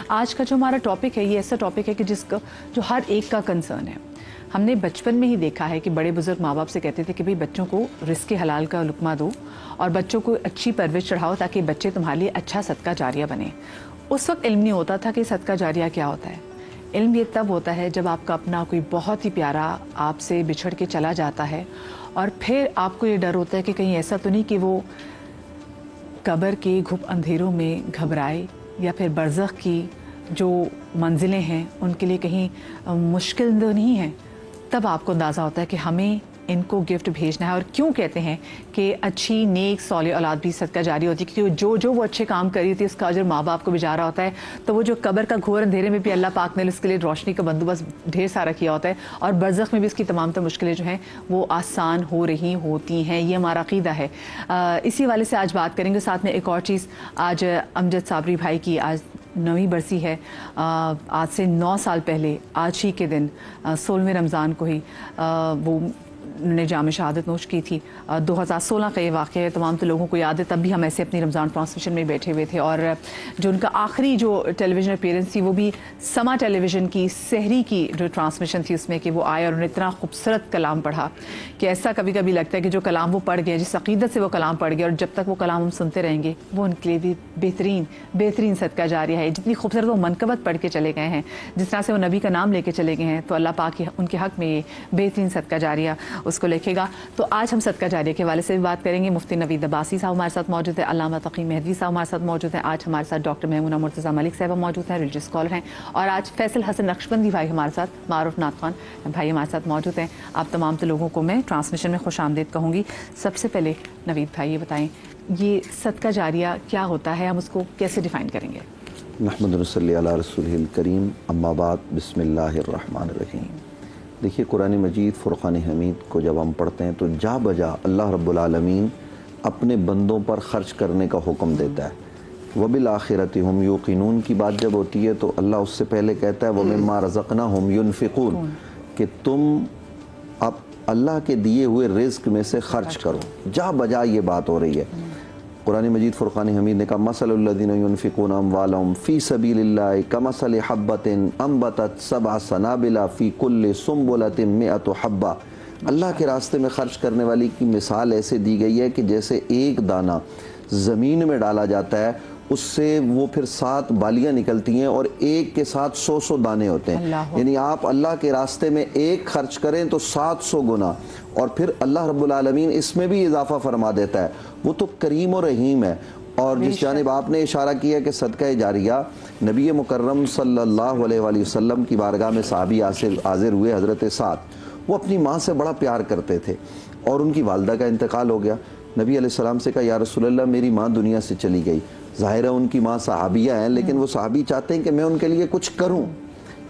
آج کا جو ہمارا ٹاپک ہے یہ ایسا ٹاپک ہے کہ جو ہر ایک کا کنسرن ہے. ہم نے بچپن میں ہی دیکھا ہے کہ بڑے بزرگ ماں باپ سے کہتے تھے کہ بھئی بچوں کو رزق حلال کا لقمہ دو اور بچوں کو اچھی پرورش چڑھاؤ تاکہ بچے تمہارے لیے اچھا صدقہ جاریہ بنے. اس وقت علم نہیں ہوتا تھا کہ صدقہ جاریہ کیا ہوتا ہے. علم یہ تب ہوتا ہے جب آپ کا اپنا کوئی بہت ہی پیارا آپ سے بچھڑ کے چلا جاتا ہے اور پھر آپ کو یہ ڈر ہوتا ہے کہ کہیں ایسا تو نہیں کہ وہ قبر کے گھپ اندھیروں میں گھبرائے یا پھر برزخ کی جو منزلیں ہیں ان کے لیے کہیں مشکل تو نہیں ہے. تب آپ کو اندازہ ہوتا ہے کہ ہمیں ان کو گفٹ بھیجنا ہے. اور کیوں کہتے ہیں کہ اچھی نیک صالح اولاد بھی صدقہ جاری ہوتی ہے کیونکہ جو وہ اچھے کام کر رہی تھی اس کا اجر ماں باپ کو بھی جا رہا ہوتا ہے. تو وہ جو قبر کا گھور اندھیرے میں بھی اللہ پاک نے اس کے لیے روشنی کا بندوبست ڈھیر سارا کیا ہوتا ہے اور برزخ میں بھی اس کی تمام تر مشکلیں جو ہیں وہ آسان ہو رہی ہوتی ہیں. یہ ہمارا عقیدہ ہے. اسی والے سے آج بات کریں گے. ساتھ میں ایک اور چیز, آج امجد صابری بھائی کی آج 9ویں برسی ہے. آج سے 9 سال پہلے آج ہی کے دن 16ویں رمضان کو ہی وہ نے جام شہادت نوش کی تھی. 2016 کا یہ واقعہ ہے. تمام تو لوگوں کو یاد ہے. تب بھی ہم ایسے اپنی رمضان ٹرانسمیشن میں بیٹھے ہوئے تھے اور جو ان کا آخری جو ٹیلی ویژن اپیرنس تھی وہ بھی سما ٹیلی ویژن کی سحری کی جو ٹرانسمیشن تھی اس میں کہ وہ آئے اور انہوں نے اتنا خوبصورت کلام پڑھا کہ ایسا کبھی کبھی لگتا ہے کہ جو کلام وہ پڑھ گئے, جس عقیدت سے وہ کلام پڑھ گئے اور جب تک وہ کلام ہم سنتے رہیں گے وہ ان کے لیے بھی بہترین صدقہ جاریہ ہے. جتنی خوبصورت وہ منقبت پڑھ کے چلے گئے ہیں, جس طرح سے وہ نبی کا نام لے کے چلے گئے ہیں, تو اللہ پاک ان کے حق میں یہ بہترین صدقہ جاریہ اس کو لکھے گا. تو آج ہم صدقہ جاریہ کے حوالے سے بھی بات کریں گے. مفتی نوید عباسی صاحب ہمارے ساتھ موجود ہیں, علامہ تقی مہدوی صاحب ہمارے ساتھ موجود ہیں, آج ہمارے ساتھ ڈاکٹر محمونہ مرتضیٰ ملک صاحبہ موجود ہیں, ریلیجیس اسکالر ہیں, اور آج فیصل حسن نقشبندی بھائی ہمارے ساتھ, معروف نعت خوان بھائی ہمارے ساتھ موجود ہیں. آپ تمام تو لوگوں کو میں ٹرانسمیشن میں خوش آمدید کہوں گی. سب سے پہلے نوید بھائی یہ بتائیں یہ صدقہ جاریہ کیا ہوتا ہے, ہم اس کو کیسے ڈیفائن کریں گے؟ نحمد صلی علی رسول الکریم, اما بعد, بسم اللہ الرحمن الرحیم. دیکھیے قرآن مجید فرقان حمید کو جب ہم پڑھتے ہیں تو جا بجا اللہ رب العالمین اپنے بندوں پر خرچ کرنے کا حکم دیتا ہے. وبالآخرۃ ہم یوقنون کی بات جب ہوتی ہے تو اللہ اس سے پہلے کہتا ہے ومما رزقناہم ینفقون, کہ تم اب اللہ کے دیے ہوئے رزق میں سے خرچ کرو. جا بجا یہ بات ہو رہی ہے. قرآن مجید فرقان حمید نے کہا مثل الذین ينفقون اموالهم فی سبیل اللہ کمثل حبۃ انبتت 7 سنابل فی کل سنبلۃ 100 حبہ. اللہ کے راستے میں خرچ کرنے والی کی مثال ایسے دی گئی ہے کہ جیسے ایک دانہ زمین میں ڈالا جاتا ہے, اس سے وہ پھر 7 بالیاں نکلتی ہیں اور ایک کے ساتھ 100 دانے ہوتے ہیں. یعنی آپ اللہ کے راستے میں ایک خرچ کریں تو 700 گنا, اور پھر اللہ رب العالمین اس میں بھی اضافہ فرما دیتا ہے. وہ تو کریم و رحیم ہے. اور جس جانب آپ نے اشارہ کیا کہ صدقہ جاریہ, نبی مکرم صلی اللہ علیہ وآلہ وسلم کی بارگاہ میں صحابی حاضر ہوئے حضرت سعد. وہ اپنی ماں سے بڑا پیار کرتے تھے اور ان کی والدہ کا انتقال ہو گیا. نبی علیہ السلام سے کہا یا رسول اللہ میری ماں دنیا سے چلی گئی. ظاہر ہے ان کی ماں صحابیہ ہیں, لیکن وہ صحابی چاہتے ہیں کہ میں ان کے لیے کچھ کروں.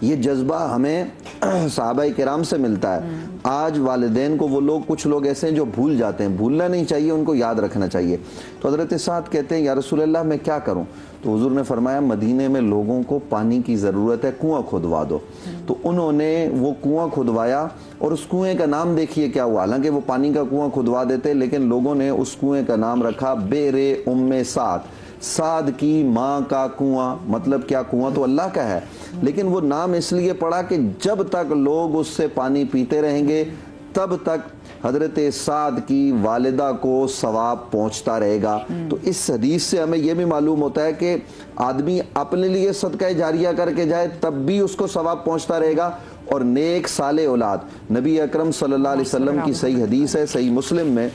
یہ جذبہ ہمیں صحابہ کرام سے ملتا ہے. آج والدین کو وہ لوگ, کچھ لوگ ایسے ہیں جو بھول جاتے ہیں. بھولنا نہیں چاہیے, ان کو یاد رکھنا چاہیے. تو حضرت سعد کہتے ہیں یا رسول اللہ میں کیا کروں؟ تو حضور نے فرمایا مدینے میں لوگوں کو پانی کی ضرورت ہے, کنواں کھدوا دو. تو انہوں نے وہ کنواں کھدوایا اور اس کنویں کا نام دیکھیے کیا ہوا. حالانکہ وہ پانی کا کنواں کھدوا دیتے, لیکن لوگوں نے اس کنویں کا نام رکھا بئر ام سعد, سعد کی ماں کا کنواں. مطلب کیا, کنواں تو اللہ کا ہے, لیکن وہ نام اس لیے پڑا کہ جب تک لوگ اس سے پانی پیتے رہیں گے تب تک حضرت سعد کی والدہ کو ثواب پہنچتا رہے گا. تو اس حدیث سے ہمیں یہ بھی معلوم ہوتا ہے کہ آدمی اپنے لیے صدقہ جاریہ کر کے جائے تب بھی اس کو ثواب پہنچتا رہے گا. اور نیک صالح اولاد, نبی اکرم صلی اللہ علیہ وسلم کی صحیح حدیث ہے, صحیح مسلم میں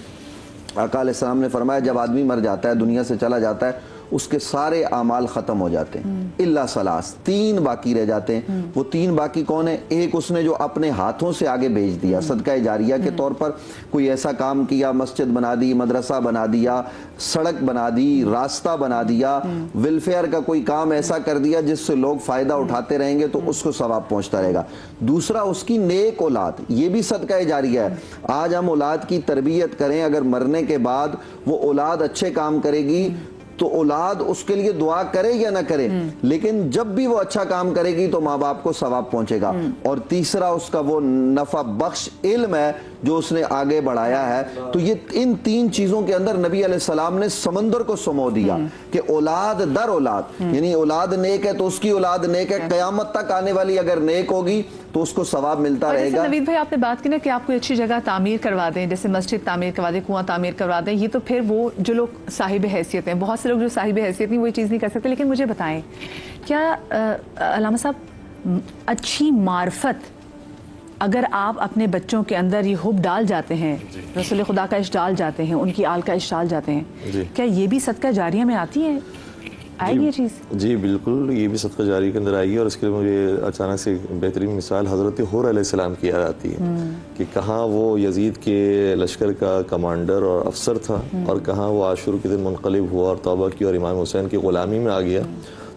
آقا علیہ السلام نے فرمایا جب آدمی مر جاتا ہے, دنیا سے چلا جاتا ہے, اس کے سارے اعمال ختم ہو جاتے ہیں الا ثلاث, 3 باقی رہ جاتے ہیں. وہ 3 باقی کون ہیں؟ ایک اس نے جو اپنے ہاتھوں سے آگے بھیج دیا صدقہ جاریہ کے طور پر, کوئی ایسا کام کیا, مسجد بنا دی, مدرسہ بنا دیا, سڑک بنا دی, راستہ بنا دیا, ویلفیئر کا کوئی کام ایسا کر دیا جس سے لوگ فائدہ اٹھاتے رہیں گے تو اس کو ثواب پہنچتا رہے گا. دوسرا اس کی نیک اولاد, یہ بھی صدقہ جاریہ ہے. آج ہم اولاد کی تربیت کریں, اگر مرنے کے بعد وہ اولاد اچھے کام کرے گی تو اولاد اس کے لیے دعا کرے یا نہ کرے, لیکن جب بھی وہ اچھا کام کرے گی تو ماں باپ کو ثواب پہنچے گا. اور تیسرا اس کا وہ نفع بخش علم ہے جو اس نے آگے بڑھایا ہے. تو یہ ان 3 چیزوں کے اندر نبی علیہ السلام نے سمندر کو سمو دیا کہ اولاد در اولاد، یعنی اولاد نیک ہے تو اس کی اولاد نیک ہے، قیامت تک آنے والی اگر نیک ہوگی تو اس کو ثواب ملتا رہے گا. نوید بھائی آپ نے بات کی نا کہ آپ کوئی اچھی جگہ تعمیر کروا دیں، جیسے مسجد تعمیر کروا دیں، کنواں تعمیر کروا دیں، یہ تو پھر وہ جو لوگ صاحب حیثیت ہیں، بہت سے لوگ جو صاحب حیثیت نہیں وہ یہ چیز نہیں کر سکتے. لیکن مجھے بتائیں کیا علامہ صاحب اچھی معرفت اگر آپ اپنے بچوں کے اندر یہ حب ڈال جاتے ہیں، رسول خدا کا عشق ڈال جاتے ہیں، ان کی آل کا عشق ڈال جاتے ہیں، کیا یہ بھی صدقہ جاریہ میں آتی ہے؟ آئے گی یہ چیز؟ جی بالکل، یہ بھی صدقہ جاری کے اندر آئی ہے. اور اس کے لیے مجھے اچانک سے بہترین مثال حضرت حور علیہ السلام کی یاد آتی ہے کہ کہاں وہ یزید کے لشکر کا کمانڈر اور افسر تھا، اور کہاں وہ عاشور کے دن منقلب ہوا اور توبہ کی اور امام حسین کی غلامی میں آ گیا.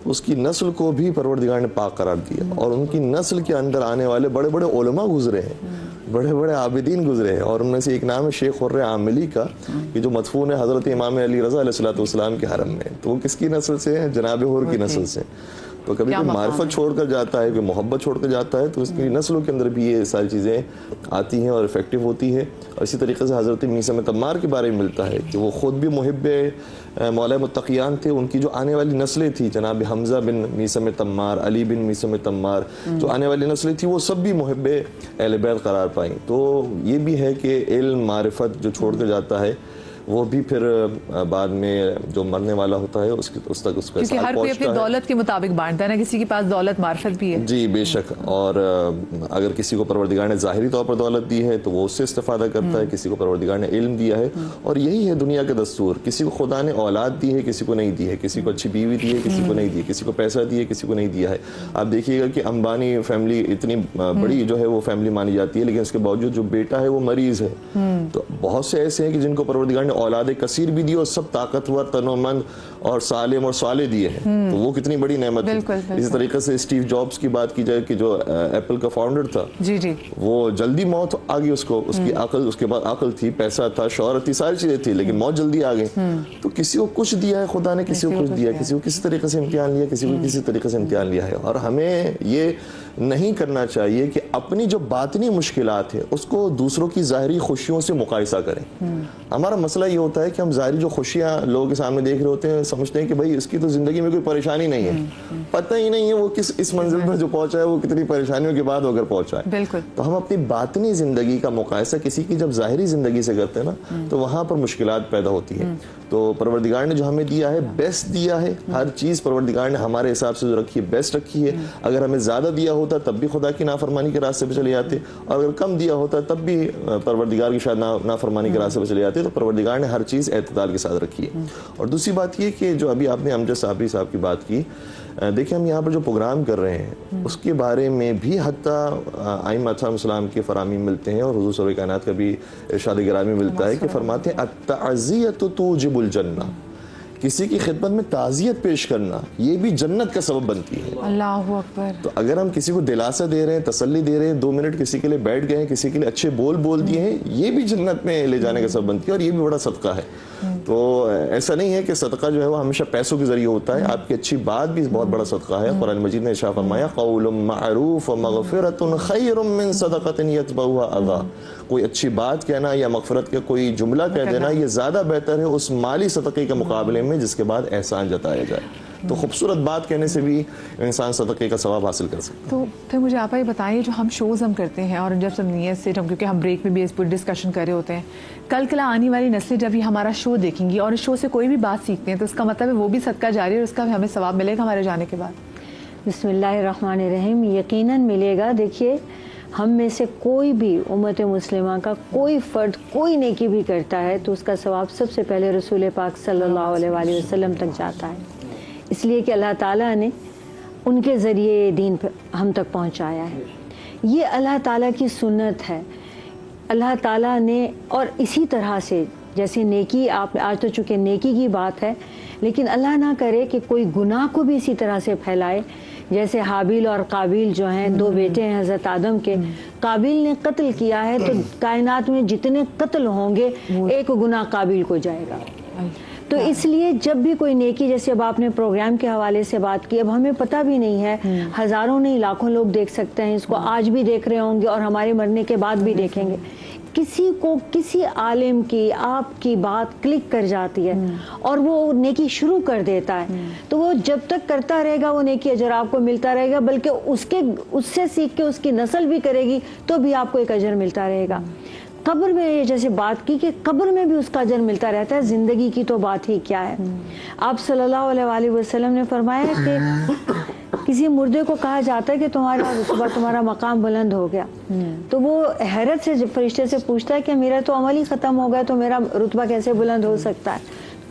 اس کی نسل کو بھی پروردگار نے پاک قرار دیا، اور ان کی نسل کے اندر آنے والے بڑے بڑے علماء گزرے ہیں، بڑے بڑے عابدین گزرے ہیں. اور ان میں سے ایک نام ہے شیخ خر عاملی کا، کہ جو مدفون ہے حضرت امام علی رضا علیہ السلام کے حرم میں. تو وہ کس کی نسل سے ہیں؟ جناب حور کی نسل سے. تو کبھی کوئی معرفت چھوڑ کر جاتا ہے، کوئی محبت چھوڑ کر جاتا ہے، تو اس کی نسلوں کے اندر بھی یہ ساری چیزیں آتی ہیں اور افیکٹو ہوتی ہے. اور اسی طریقے سے حضرت میثم تمار کے بارے میں ملتا ہے کہ وہ خود بھی محب مولا متقیان تھے. ان کی جو آنے والی نسلیں تھیں، جناب حمزہ بن میثم تمار، علی بن میثم تمار، جو آنے والی نسلیں تھیں، وہ سب بھی محب اہل بیت قرار پائیں. تو یہ بھی ہے کہ علم معرفت جو چھوڑ کر جاتا ہے وہ بھی پھر بعد میں جو مرنے والا ہوتا ہے اس تک اس کا کیونکہ ہر کوئی اپنی دولت کے مطابق بانٹتا ہے نا، کسی کے پاس دولت معرفت بھی ہے. جی بے شک. اور اگر کسی کو پروردگار نے ظاہری طور پر دولت دی ہے تو وہ اس سے استفادہ کرتا ہے، کسی کو پروردگار نے علم دیا ہے. اور یہی ہے دنیا کا دستور. کسی کو خدا نے اولاد دی ہے، کسی کو نہیں دی ہے، کسی کو اچھی بیوی دی ہے، کسی کو نہیں دی ہے، کسی کو پیسہ دی ہے، کسی کو نہیں دیا ہے. آپ دیکھیے گا کہ امبانی فیملی اتنی بڑی جو ہے وہ فیملی مانی جاتی ہے، لیکن اس کے باوجود جو بیٹا ہے وہ مریض ہے. تو بہت سے ایسے ہیں کہ جن کو پروردگار نے اولاد کثیر بھی دی اور سب طاقتور، تنومند اور سالم اور صالح دیے ہیں. تو وہ کتنی بڑی نعمت ہے. اسی طریقے سے اسٹیو جابس کی بات کی جائے کہ جو ایپل کا فاؤنڈر تھا، وہ جلدی موت آ گئی اس کو. اس کی عقل، اس کے بعد عقل تھی، پیسہ تھا، شہرت تھی، ساری چیزیں تھی، لیکن موت جلدی آ گئی. تو کسی کو کچھ دیا ہے خدا نے، کسی کو کچھ دیا ہے، کسی کو کسی طریقے سے امتحان لیا، کسی کو کسی طریقے سے امتحان لیا ہے. اور ہمیں یہ نہیں کرنا چاہیے کہ اپنی جو باطنی مشکلات ہیں اس کو دوسروں کی ظاہری خوشیوں سے مقایسہ کریں. ہمارا مسئلہ یہ ہوتا ہے کہ ہم ظاہری جو خوشیاں لوگوں کے سامنے دیکھ رہے ہوتے ہیں سمجھتے ہیں کہ بھائی اس کی تو زندگی میں کوئی پریشانی نہیں ہے. پتہ ہی نہیں ہے وہ اس منزل پر جو پہنچا ہے وہ کتنی پریشانیوں کے بعد ہو کر پہنچا ہے. تو ہم اپنی باطنی زندگی کا مقایسہ کسی کی جب ظاہری زندگی سے کرتے ہیں نا تو وہاں پر مشکلات پیدا ہوتی ہیں. تو پروردگار نے جو ہمیں دیا ہے بیسٹ دیا ہے. ہر چیز پروردگار نے ہمارے حساب سے جو رکھی ہے بیسٹ رکھی ہے. اگر ہمیں زیادہ دیا ہوتا تب بھی خدا کی نافرمانی کے راستے پہ چلے جاتے، اور اگر کم دیا ہوتا تب بھی پروردگار کی شاید نافرمانی کے راستے پہ چلے جاتے. تو پروردگار نے ہر چیز اعتدال کے ساتھ رکھی ہے. اور دوسری بات یہ کہ جو ابھی آپ نے امجد صابری صاحب کی بات کی، دیکھیں ہم یہاں پر جو پروگرام کر رہے ہیں اس کے بارے میں بھی حتیٰ ائمہ علیہم السلام کے فرامین ملتے ہیں، اور حضور صلی اللہ علیہ کائنات کا بھی ارشاد گرامی ملتا ہے کہ فرماتے ہیں التعزیۃ توجب الجنہ. کسی کی خدمت میں تعزیت پیش کرنا یہ بھی جنت کا سبب بنتی ہے. اللہ اکبر. تو اگر ہم کسی کو دلاسا دے رہے ہیں، تسلی دے رہے ہیں، 2 منٹ کسی کے لیے بیٹھ گئے ہیں، کسی کے لیے اچھے بول دیے ہیں، یہ بھی جنت میں لے جانے کا سبب بنتی ہے، اور یہ بھی بڑا صدقہ ہے. تو ایسا نہیں ہے کہ صدقہ جو ہے وہ ہمیشہ پیسوں کے ذریعے ہوتا ہے. آپ کی اچھی بات بھی بہت بڑا صدقہ ہے. قرآن مجید نے ارشاد فرمایا قول معروف ومغفرۃ خیر من صدقۃ یتبعها اذى. کوئی اچھی بات کہنا یا مغفرت کا کوئی جملہ کہہ دینا یہ زیادہ بہتر ہے اس مالی صدقے کے مقابلے میں جس کے بعد احسان جتایا جائے. تو خوبصورت بات کہنے سے بھی انسان صدقے کا ثواب حاصل کر سکتا ہے. تو پھر مجھے آپ یہ بتائیے جو ہم شوز ہم کرتے ہیں اور جب سب نیت سے کیونکہ ہم بریک میں بھی اس پر ڈسکشن کر رہے ہوتے ہیں، کل کلا آنے والی نسلیں جب یہ ہمارا شو دیکھیں گی اور اس شو سے کوئی بھی بات سیکھتے ہیں تو اس کا مطلب ہے وہ بھی صدقہ جاری ہے اور اس کا بھی ہمیں ثواب ملے گا ہمارے جانے کے بعد. بسم اللہ الرحمن الرحیم. یقیناً ملے گا. دیکھیے ہم میں سے کوئی بھی امت مسلمہ کا کوئی فرد کوئی نیکی بھی کرتا ہے تو اس کا ثواب سب سے پہلے رسول پاک صلی اللہ علیہ وآلہ وسلم تک جاتا ہے، اس لیے کہ اللہ تعالیٰ نے ان کے ذریعے دین ہم تک پہنچایا ہے. یہ اللہ تعالیٰ کی سنت ہے. اللہ تعالیٰ نے، اور اسی طرح سے جیسے نیکی، آپ آج تو چونکہ نیکی کی بات ہے، لیکن اللہ نہ کرے کہ کوئی گناہ کو بھی اسی طرح سے پھیلائے. جیسے حابیل اور قابیل جو ہیں 2 بیٹے ہیں حضرت آدم کے، قابیل نے قتل کیا ہے تو کائنات میں جتنے قتل ہوں گے ایک گناہ قابیل کو جائے گا. تو اس لیے جب بھی کوئی نیکی، جیسے اب آپ نے پروگرام کے حوالے سے بات کی، اب ہمیں پتہ بھی نہیں ہے، ہزاروں نہیں لاکھوں لوگ دیکھ سکتے ہیں اس کو، آج بھی دیکھ رہے ہوں گے اور ہمارے مرنے کے بعد بھی دیکھیں گے. کسی کو کسی عالم کی آپ کی بات کلک کر جاتی ہے اور وہ نیکی شروع کر دیتا ہے تو وہ جب تک کرتا رہے گا وہ نیکی اجر آپ کو ملتا رہے گا، بلکہ اس سے سیکھ کے اس کی نسل بھی کرے گی تو بھی آپ کو ایک اجر ملتا رہے گا۔ قبر میں جیسے بات کی کہ قبر میں بھی اس کا اجر ملتا رہتا ہے، زندگی کی تو بات ہی کیا ہے۔ آپ صلی اللہ علیہ وآلہ وسلم نے فرمایا کہ کسی مردے کو کہا جاتا ہے کہ تمہارا مقام بلند ہو گیا، تو وہ حیرت سے فرشتے سے پوچھتا ہے کہ میرا تو عمل ہی ختم ہو گیا تو میرا رتبہ کیسے بلند ہو سکتا ہے؟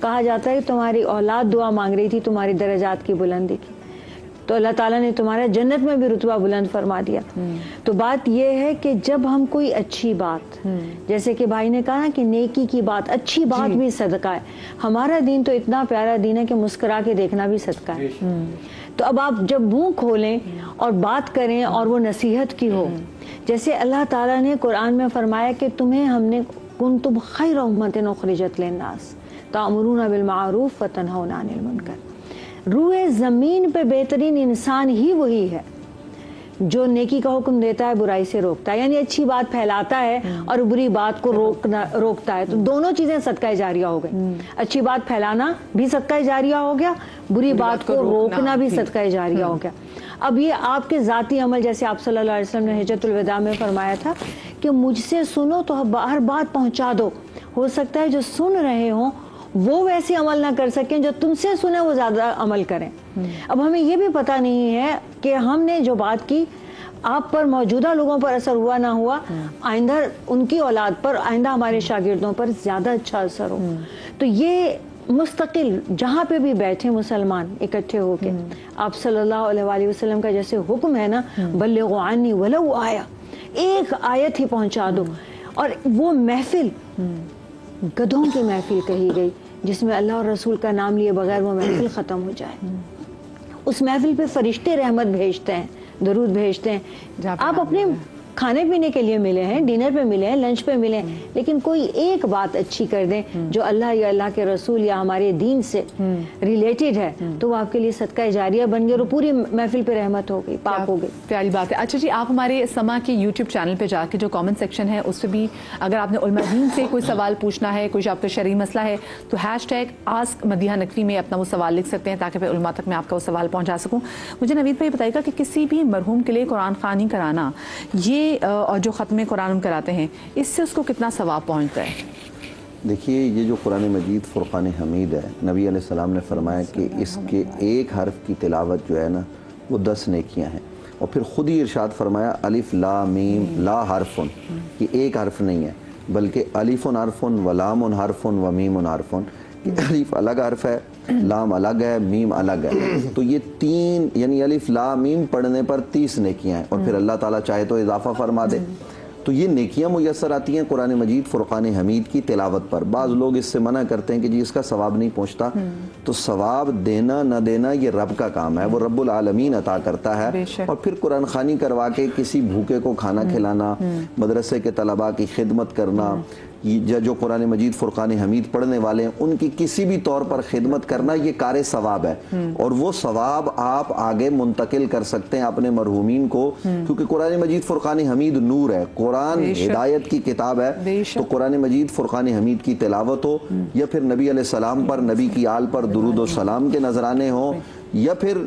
کہا جاتا ہے کہ تمہاری اولاد دعا مانگ رہی تھی تمہاری درجات کی بلندی کی، تو اللہ تعالیٰ نے تمہارا جنت میں بھی رتبہ بلند فرما دیا۔ تو بات یہ ہے کہ جب ہم کوئی اچھی بات، جیسے کہ بھائی نے کہا کہ نیکی کی بات، اچھی بات بھی صدقہ ہے۔ ہمارا دین تو اتنا پیارا دین ہے کہ مسکرا کے دیکھنا بھی صدقہ ہے۔ تو اب آپ جب منہ کھولیں اور بات کریں اور وہ نصیحت کی ہو، جیسے اللہ تعالیٰ نے قرآن میں فرمایا کہ تمہیں ہم نے کنتم خیر امۃ اخرجت للناس تأمرون بالمعروف وتنہون عن المنکر۔ روئے زمین پہ بہترین انسان ہی وہی ہے جو نیکی کا حکم دیتا ہے، برائی سے روکتا ہے، یعنی اچھی بات پھیلاتا ہے اور بری بات کو روکتا ہے۔ تو دونوں چیزیں صدقہ جاریہ ہو گئی، اچھی بات پھیلانا بھی صدقہ جاریہ ہو گیا، بری بات کو روکنا بھی صدقہ جاریہ ہو گیا۔ اب یہ آپ کے ذاتی عمل، جیسے آپ صلی اللہ علیہ وسلم نے حجۃ الوداع میں فرمایا تھا کہ مجھ سے سنو تو ہر بات پہنچا دو۔ ہو سکتا ہے جو سن رہے ہوں وہ ویسے عمل نہ کر سکیں، جو تم سے سنے وہ زیادہ عمل کریں۔ اب ہمیں یہ بھی پتہ نہیں ہے کہ ہم نے جو بات کی آپ پر، موجودہ لوگوں پر اثر ہوا نہ ہوا، آئندہ ان کی اولاد پر، آئندہ ہمارے شاگردوں پر زیادہ اچھا اثر ہو۔ تو یہ مستقل جہاں پہ بھی بیٹھے مسلمان اکٹھے ہو کے، آپ صلی اللہ علیہ وآلہ وسلم کا جیسے حکم ہے نا، بلغوا عنی ولو آیا، ایک آیت ہی پہنچا دو۔ اور وہ محفل گدھوں کی محفل کہی گئی جس میں اللہ اور رسول کا نام لیے بغیر وہ محفل ختم ہو جائے۔ اس محفل پہ فرشتے رحمت بھیجتے ہیں، درود بھیجتے ہیں۔ آپ اپنے کھانے پینے کے لیے ملے ہیں، ڈنر پہ ملے ہیں، لنچ پہ ملے ہیں، لیکن کوئی ایک بات اچھی کر دیں جو اللہ یا اللہ کے رسول یا ہمارے دین سے ریلیٹڈ ہے تو وہ آپ کے لیے صدقہ جاریہ بن گیا اور پوری محفل پہ رحمت ہو گئی، پاک ہو گئی۔ پیاری بات ہے۔ اچھا جی، آپ ہمارے سما کے یوٹیوب چینل پہ جا کے جو کامنٹ سیکشن ہے اس پہ بھی اگر آپ نے علماء دین سے کوئی سوال پوچھنا ہے، کوئی آپ کا شرعی مسئلہ ہے تو #AskMadihaNaqvi میں اپنا وہ سوال لکھ سکتے ہیں تاکہ پھر علماء تک میں آپ کا وہ سوال پہنچا سکوں۔ مجھے نوید بھائی بتائیے گا کہ کسی بھی مرحوم کے لیے قرآن خوانی کرانا یہ اور جو ختم قرآن کراتے ہیں اس سے اس کو کتنا ثواب پہنچتا ہے؟ دیکھیے، یہ جو قرآن مجید فرقان حمید ہے، نبی علیہ السلام نے فرمایا کہ اس کے ایک حرف کی تلاوت جو ہے نا وہ 10 نیکیاں ہیں، اور پھر خود ہی ارشاد فرمایا الف لا میم لا حرفن، کہ ایک حرف نہیں ہے بلکہ الف حرفن و لام حرفن و میم حرفن، کہ الف الگ حرف ہے، لام الگ ہے، میم الگ ہے، تو یہ 3 یعنی الف لا میم پڑھنے پر 30 نیکیاں ہیں، اور پھر اللہ تعالیٰ چاہے تو اضافہ فرما دے۔ تو یہ نیکیاں میسر آتی ہیں قرآن مجید فرقان حمید کی تلاوت پر۔ بعض لوگ اس سے منع کرتے ہیں کہ جی اس کا ثواب نہیں پہنچتا، تو ثواب دینا نہ دینا یہ رب کا کام ہے، وہ رب العالمین عطا کرتا ہے۔ اور پھر قرآن خوانی کروا کے کسی بھوکے کو کھانا کھلانا، مدرسے کے طلباء کی خدمت کرنا، جو قرآن مجید فرقان حمید پڑھنے والے ہیں ان کی کسی بھی طور پر خدمت کرنا، یہ کار ثواب ہے، اور وہ ثواب آپ آگے منتقل کر سکتے ہیں اپنے مرحومین کو، کیونکہ قرآن مجید فرقان حمید نور ہے، قرآن ہدایت کی کتاب ہے۔ تو قرآن مجید فرقان حمید کی تلاوت ہو، یا پھر نبی علیہ السلام پر، نبی کی آل پر درود و سلام کے نذرانے ہوں، یا پھر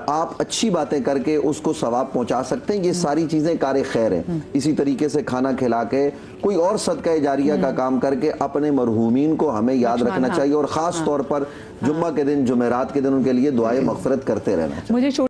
آپ اچھی باتیں کر کے اس کو ثواب پہنچا سکتے ہیں، یہ ساری چیزیں کار خیر ہیں۔ اسی طریقے سے کھانا کھلا کے کوئی اور صدقہ جاریہ کا کام کر کے اپنے مرحومین کو ہمیں یاد رکھنا چاہیے، اور خاص طور پر جمعہ کے دن، جمعرات کے دن ان کے لیے دعائے مغفرت کرتے رہنا چاہیے۔